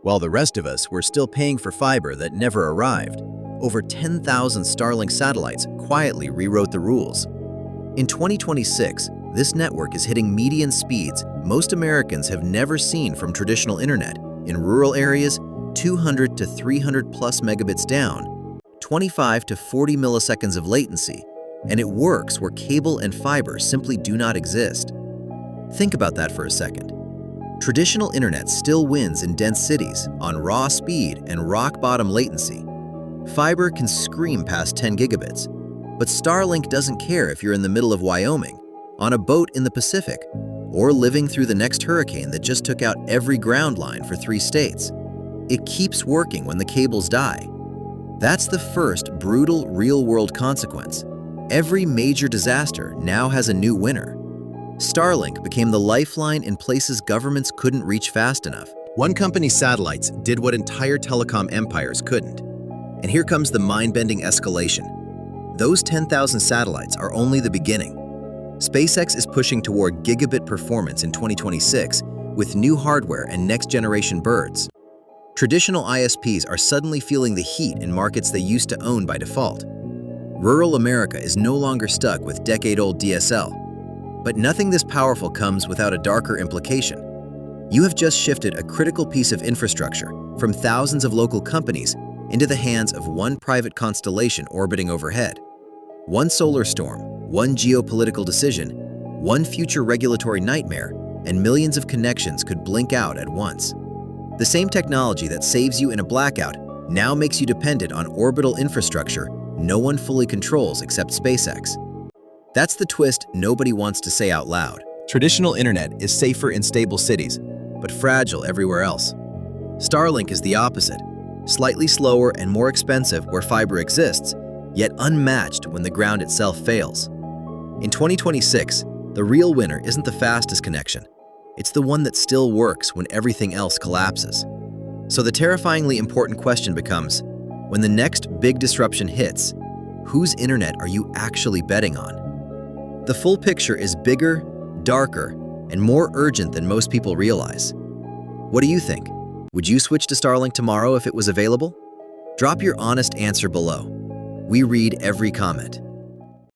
While the rest of us were still paying for fiber that never arrived, over 10,000 Starlink satellites quietly rewrote the rules. In 2026, this network is hitting median speeds most Americans have never seen from traditional internet. In rural areas, 200 to 300 plus megabits down, 25 to 40 milliseconds of latency, and it works where cable and fiber simply do not exist. Think about that for a second. Traditional internet still wins in dense cities on raw speed and rock-bottom latency. Fiber can scream past 10 gigabits, but Starlink doesn't care if you're in the middle of Wyoming, on a boat in the Pacific, or living through the next hurricane that just took out every ground line for 3 states. It keeps working when the cables die. That's the first brutal real-world consequence. Every major disaster now has a new winner. Starlink became the lifeline in places governments couldn't reach fast enough. One company's satellites did what entire telecom empires couldn't. And here comes the mind-bending escalation. Those 10,000 satellites are only the beginning. SpaceX is pushing toward gigabit performance in 2026 with new hardware and next-generation birds. Traditional ISPs are suddenly feeling the heat in markets they used to own by default. Rural America is no longer stuck with decade-old DSL. But nothing this powerful comes without a darker implication. You have just shifted a critical piece of infrastructure from thousands of local companies into the hands of one private constellation orbiting overhead. One solar storm, one geopolitical decision, one future regulatory nightmare, and millions of connections could blink out at once. The same technology that saves you in a blackout now makes you dependent on orbital infrastructure no one fully controls except SpaceX. That's the twist nobody wants to say out loud. Traditional internet is safer in stable cities, but fragile everywhere else. Starlink is the opposite, slightly slower and more expensive where fiber exists, yet unmatched when the ground itself fails. In 2026, the real winner isn't the fastest connection. It's the one that still works when everything else collapses. So the terrifyingly important question becomes, when the next big disruption hits, whose internet are you actually betting on? The full picture is bigger, darker, and more urgent than most people realize. What do you think? Would you switch to Starlink tomorrow if it was available? Drop your honest answer below. We read every comment.